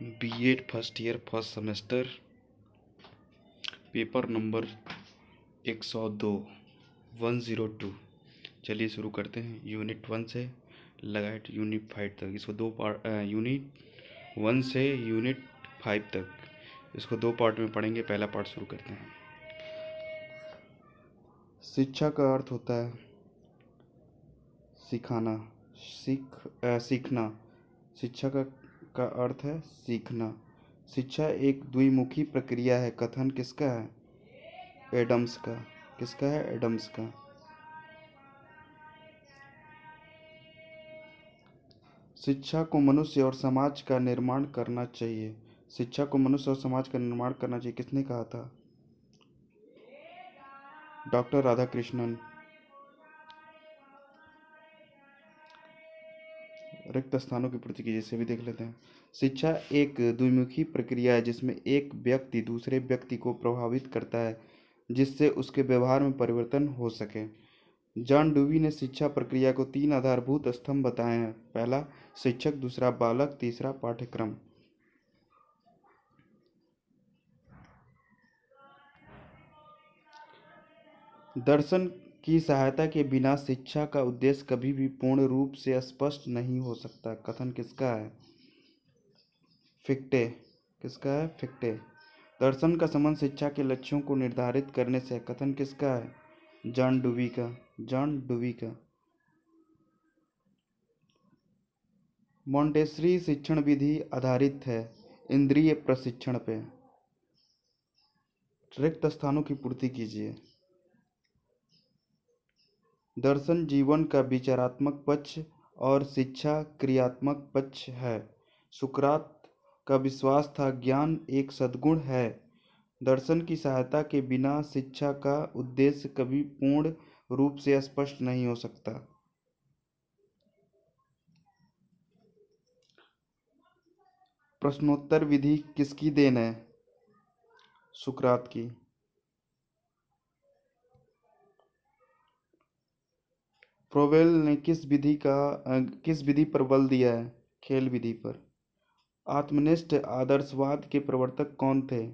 BEd first year first semester paper number 102 102। चलिए शुरू करते हैं। यूनिट 1 से लगाए यूनिट 5 तक, इसको दो पार्ट, यूनिट 1 से यूनिट 5 तक इसको दो पार्ट में पढ़ेंगे। पहला पार्ट शुरू करते हैं। शिक्षा का अर्थ होता है सिखाना, सीखना। शिक्षा का अर्थ है सीखना। शिक्षा एक द्विमुखी प्रक्रिया है। कथन किसका है? एडम्स का। किसका है? एडम्स का। शिक्षा को मनुष्य और समाज का निर्माण करना चाहिए। शिक्षा को मनुष्य और समाज का निर्माण करना चाहिए, किसने कहा था? डॉक्टर राधाकृष्णन। रिक्त स्थानों की पूर्ति कीजिए, इसे भी देख लेते हैं। शिक्षा एक द्विमुखी प्रक्रिया है जिसमें एक व्यक्ति दूसरे व्यक्ति को प्रभावित करता है जिससे उसके व्यवहार में परिवर्तन हो सके। जॉन डूवी ने शिक्षा प्रक्रिया को 3 आधारभूत स्तंभ बताए हैं। पहला शिक्षक, दूसरा बालक, तीसरा पाठ्यक्रम। दर्शन की सहायता के बिना शिक्षा का उद्देश्य कभी भी पूर्ण रूप से स्पष्ट नहीं हो सकता। कथन किसका है? फिक्टे। किसका है? फिक्टे। दर्शन का संबंध शिक्षा के लक्ष्यों को निर्धारित करने से। कथन किसका है? जॉन डूवी का। जॉन डूवी का। मॉन्टेसरी शिक्षण विधि आधारित है इंद्रिय प्रशिक्षण पे। रिक्त स्थानों की पूर्ति कीजिए। दर्शन जीवन का विचारात्मक पक्ष और शिक्षा क्रियात्मक पक्ष है। सुकरात का विश्वास था ज्ञान एक सद्गुण है। दर्शन की सहायता के बिना शिक्षा का उद्देश्य कभी पूर्ण रूप से स्पष्ट नहीं हो सकता। प्रश्नोत्तर विधि किसकी देन है? सुकरात की। फ्रोवेल ने किस विधि पर बल दिया है? खेल विधि पर। आत्मनिष्ठ आदर्शवाद के प्रवर्तक कौन थे?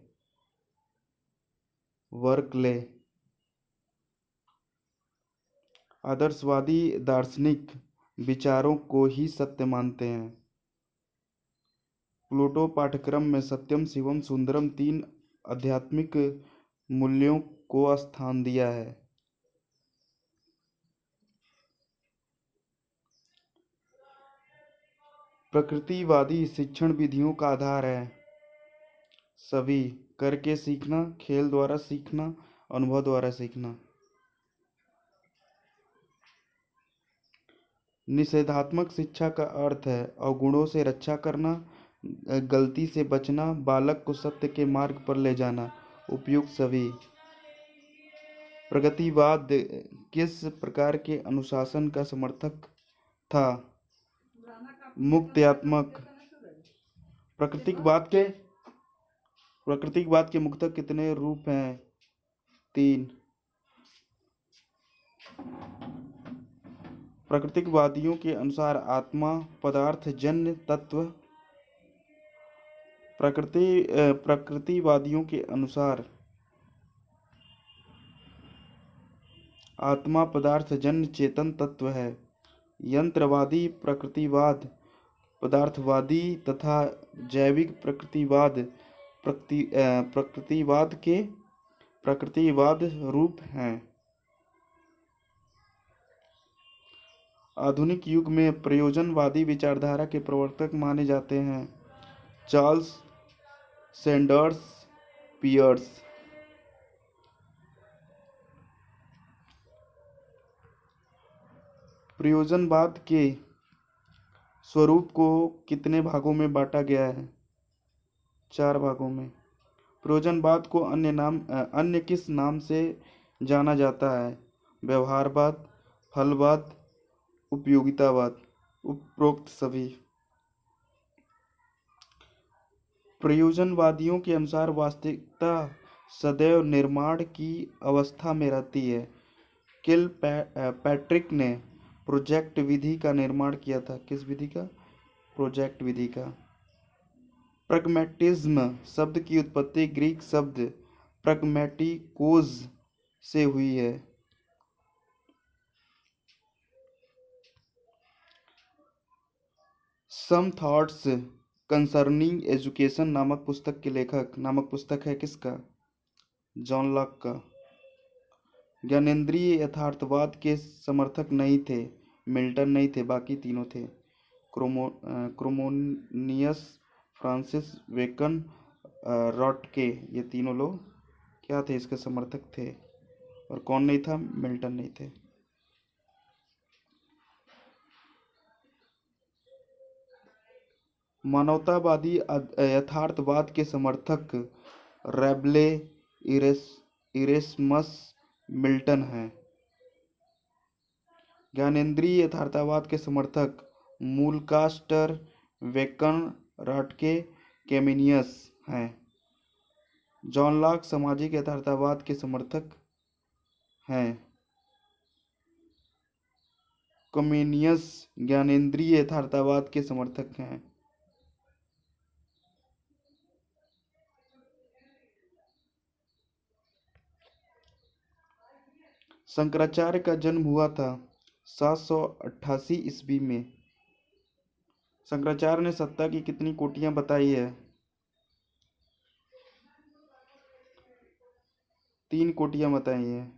वर्कले। आदर्शवादी दार्शनिक विचारों को ही सत्य मानते हैं। प्लूटो पाठ्यक्रम में सत्यम शिवम सुंदरम 3 आध्यात्मिक मूल्यों को स्थान दिया है। प्रकृतिवादी शिक्षण विधियों का आधार है सभी। करके सीखना, खेल द्वारा सीखना, अनुभव द्वारा सीखना। निषेधात्मक शिक्षा का अर्थ है अवगुणों से रक्षा करना, गलती से बचना, बालक को सत्य के मार्ग पर ले जाना। उपयुक्त सभी। प्रगतिवाद किस प्रकार के अनुशासन का समर्थक था? मुक्त्यात्मक। प्राकृतिकवाद के मुख्यतः कितने रूप हैं? 3। प्राकृतिकवादियों के अनुसार आत्मा पदार्थजन्य तत्व। प्रकृतिवादियों के अनुसार आत्मा पदार्थजन्य चेतन तत्व है। यंत्रवादी प्रकृतिवाद पदार्थवादी तथा जैविक प्रकृतिवाद रूप हैं। आधुनिक युग में प्रयोजनवादी विचारधारा के प्रवर्तक माने जाते हैं चार्ल्स सैंडर्स पियर्स। प्रयोजनवाद के स्वरूप को कितने भागों में बांटा गया है? 4 भागों में। प्रयोजनवाद को अन्य किस नाम से जाना जाता है? व्यवहारवाद, फलवाद, उपयोगितावाद। उपरोक्त सभी। प्रयोजनवादियों के अनुसार वास्तविकता सदैव निर्माण की अवस्था में रहती है। पैट्रिक ने प्रोजेक्ट विधि का निर्माण किया था। किस विधि का? प्रोजेक्ट विधि का। प्रगमेटिज्म शब्द की उत्पत्ति ग्रीक शब्द प्रगमेटिकोस से हुई है। सम थॉट्स कंसर्निंग एजुकेशन नामक पुस्तक है किसका? जॉन लॉक का। ज्ञानेंद्रिय यथार्थवाद के समर्थक नहीं थे, मिल्टन नहीं थे, बाकी तीनों थे। क्रोमोनियस, फ्रांसिस बेकन, रॉटके, ये तीनों लोग क्या थे? इसके समर्थक थे। और कौन नहीं था? मिल्टन नहीं थे। मानवतावादी यथार्थवाद के समर्थक रैबले, इरेस्मस, मिल्टन हैं। ज्ञानेंद्रिय यथार्थवाद के समर्थक मूलकास्टर, वेकन, रॉटके, केमिनियस हैं। जॉन लॉक सामाजिक यथार्थवाद के समर्थक हैं। कम्युनियस ज्ञानेंद्रिय यथार्थवाद के समर्थक हैं। शंकराचार्य का जन्म हुआ था 788 ईस्वी में। शंकराचार्य ने सत्ता की कितनी कोटियां बताई है? 3 कोटियां बताई हैं।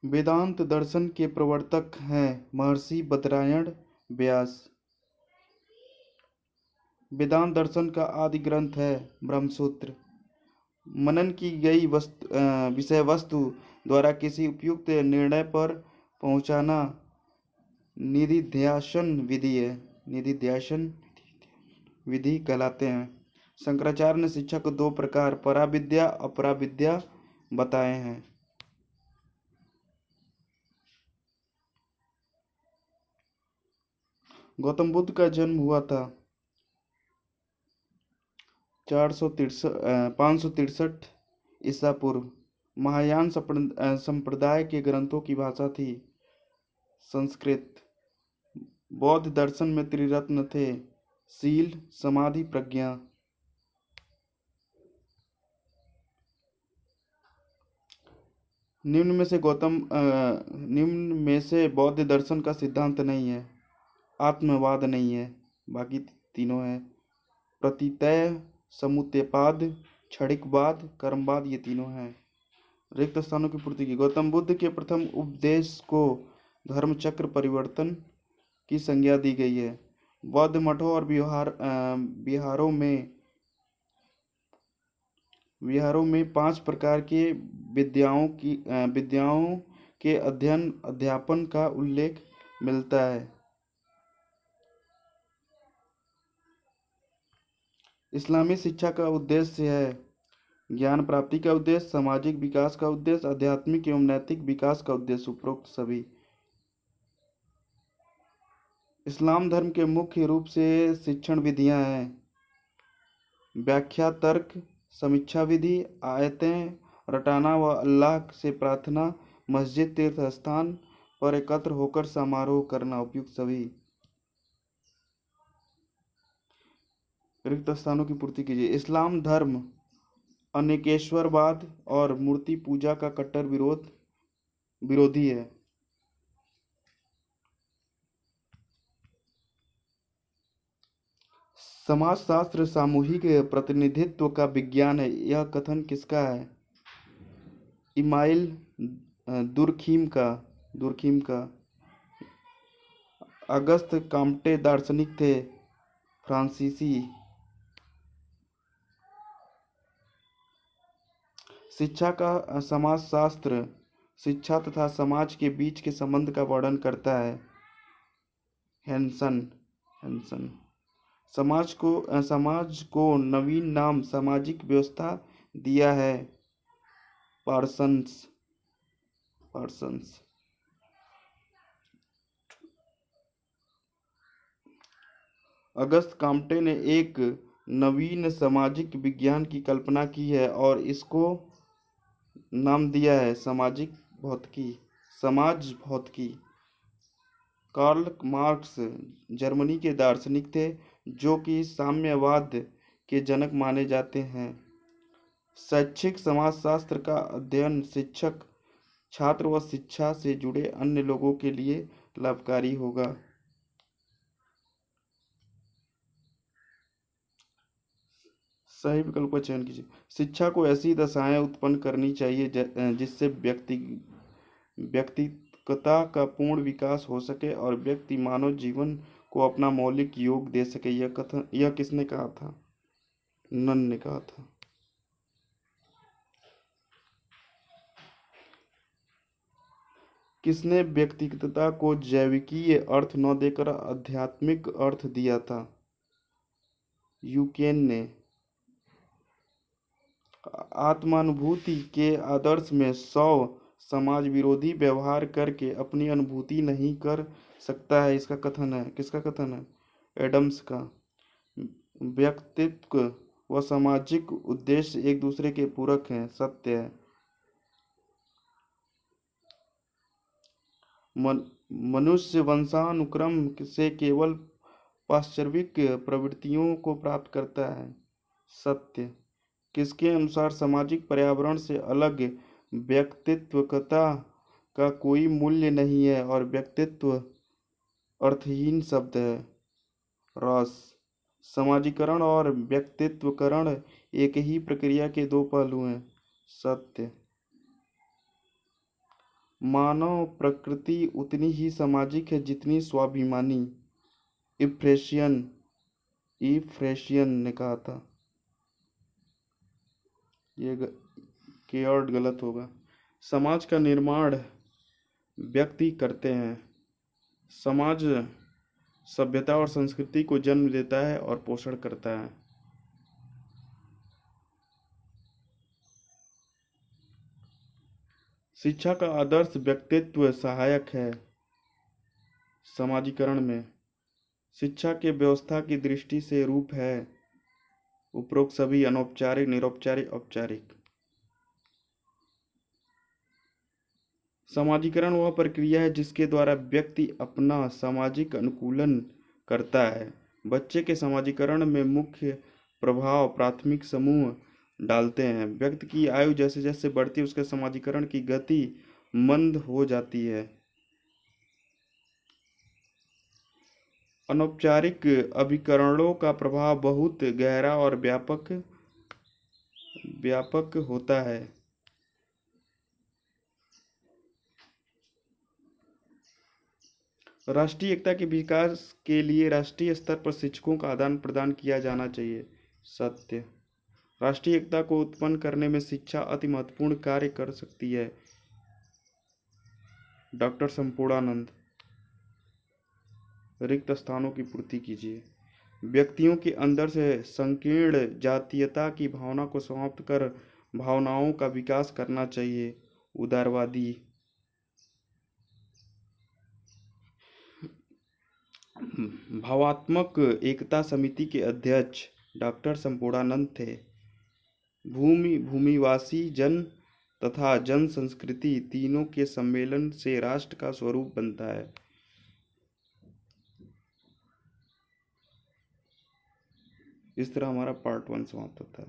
वेदांत दर्शन के प्रवर्तक हैं महर्षि बदरायण व्यास। वेदांत दर्शन का आदि ग्रंथ है ब्रह्मसूत्र। मनन की गई विषय वस्तु द्वारा किसी उपयुक्त निर्णय पर पहुंचाना निधिध्यासन विधि है। निधिध्यासन विधि कहलाते हैं। शंकराचार्य ने शिक्षा को 2 प्रकार पराविद्या अपराविद्या बताए हैं। गौतम बुद्ध का जन्म हुआ था 563 ईसा पूर्व। महायान संप्रदाय के ग्रंथों की भाषा थी संस्कृत। बौद्ध दर्शन में त्रिरत्न थे शील, समाधि, प्रज्ञा। निम्न में से बौद्ध दर्शन का सिद्धांत नहीं है। आत्मवाद नहीं है, बाकी तीनों है। प्रतितय, समुत्पाद, क्षणिकवाद, कर्मवाद, ये तीनों हैं। रिक्त स्थानों की पूर्ति की। गौतम बुद्ध के प्रथम उपदेश को धर्मचक्र परिवर्तन की संज्ञा दी गई है। बौद्ध मठों और विहारों में 5 प्रकार के विद्याओं के अध्ययन अध्यापन का उल्लेख मिलता है। इस्लामी शिक्षा का उद्देश्य है ज्ञान प्राप्ति का उद्देश्य, सामाजिक विकास का उद्देश्य, आध्यात्मिक एवं नैतिक विकास का उद्देश्य। उपरोक्त सभी। इस्लाम धर्म के मुख्य रूप से शिक्षण विधियां हैं व्याख्या, तर्क, समीक्षा विधि, आयतें रटाना व अल्लाह से प्रार्थना, मस्जिद, तीर्थ स्थान पर एकत्र होकर समारोह करना। उपयुक्त सभी। रिक्त स्थानों की पूर्ति कीजिए। इस्लाम धर्म अनेकेश्वरवाद और मूर्ति पूजा का कट्टर विरोधी है। समाजशास्त्र सामूहिक प्रतिनिधित्व का विज्ञान है। यह कथन किसका है? इमाइल दुर्खीम का। अगस्त काम्टे दार्शनिक थे फ्रांसीसी। शिक्षा का समाजशास्त्र शिक्षा तथा समाज के बीच के संबंध का वर्णन करता है हेंसन। समाज को नवीन नाम सामाजिक व्यवस्था दिया है पार्सन्स। अगस्त काम्टे ने एक नवीन सामाजिक विज्ञान की कल्पना की है और इसको नाम दिया है सामाजिक भौतिकी, समाज भौतिकी। कार्ल मार्क्स जर्मनी के दार्शनिक थे जो कि साम्यवाद के जनक माने जाते हैं। शैक्षिक समाजशास्त्र का अध्ययन शिक्षक, छात्र व शिक्षा से जुड़े अन्य लोगों के लिए लाभकारी होगा। सही विकल्प का चयन कीजिए। शिक्षा को ऐसी दशाएं उत्पन्न करनी चाहिए जिससे व्यक्तिगता का पूर्ण विकास हो सके और व्यक्ति मानव जीवन को अपना मौलिक योग दे सके। यह किसने कहा था? नन ने कहा था। किसने व्यक्तिगतता को जैविकीय अर्थ न देकर आध्यात्मिक अर्थ दिया था? यूकेन ने। आत्मानुभूति के आदर्श में समाज विरोधी व्यवहार करके अपनी अनुभूति नहीं कर सकता है, इसका कथन है। किसका कथन है? एडम्स का। व्यक्तित्व व सामाजिक उद्देश्य एक दूसरे के पूरक हैं, सत्य है। मनुष्य वंशानुक्रम से केवल पाशविक प्रवृत्तियों को प्राप्त करता है, सत्य। किसके अनुसार सामाजिक पर्यावरण से अलग व्यक्तित्वकता का कोई मूल्य नहीं है और व्यक्तित्व अर्थहीन शब्द है? रॉस। समाजीकरण और व्यक्तित्वकरण एक ही प्रक्रिया के दो पहलू हैं, सत्य। मानव प्रकृति उतनी ही सामाजिक है जितनी स्वाभिमानी, इफ्रेशियन ने कहा था। ये केवर्ड गलत होगा। समाज का निर्माण व्यक्ति करते हैं। समाज सभ्यता और संस्कृति को जन्म देता है और पोषण करता है। शिक्षा का आदर्श व्यक्तित्व सहायक है समाजीकरण में। शिक्षा के व्यवस्था की दृष्टि से रूप है उपरोक्त सभी अनौपचारिक, निरौपचारिक, औपचारिक। समाजीकरण वह प्रक्रिया है जिसके द्वारा व्यक्ति अपना सामाजिक अनुकूलन करता है। बच्चे के समाजीकरण में मुख्य प्रभाव प्राथमिक समूह डालते हैं। व्यक्ति की आयु जैसे जैसे बढ़ती है उसके समाजीकरण की गति मंद हो जाती है। अनौपचारिक अभिकरणों का प्रभाव बहुत गहरा और व्यापक होता है। राष्ट्रीय एकता के विकास के लिए राष्ट्रीय स्तर पर शिक्षकों का आदान प्रदान किया जाना चाहिए, सत्य। राष्ट्रीय एकता को उत्पन्न करने में शिक्षा अति महत्वपूर्ण कार्य कर सकती है, डॉक्टर संपूर्णानंद। रिक्त स्थानों की पूर्ति कीजिए। व्यक्तियों के अंदर से संकीर्ण जातीयता की भावना को समाप्त कर भावनाओं का विकास करना चाहिए, उदारवादी। भावात्मक एकता समिति के अध्यक्ष डॉक्टर संपूर्णानंद थे। भूमिवासी जन तथा जन संस्कृति तीनों के सम्मेलन से राष्ट्र का स्वरूप बनता है। इस तरह हमारा पार्ट 1 समाप्त होता है।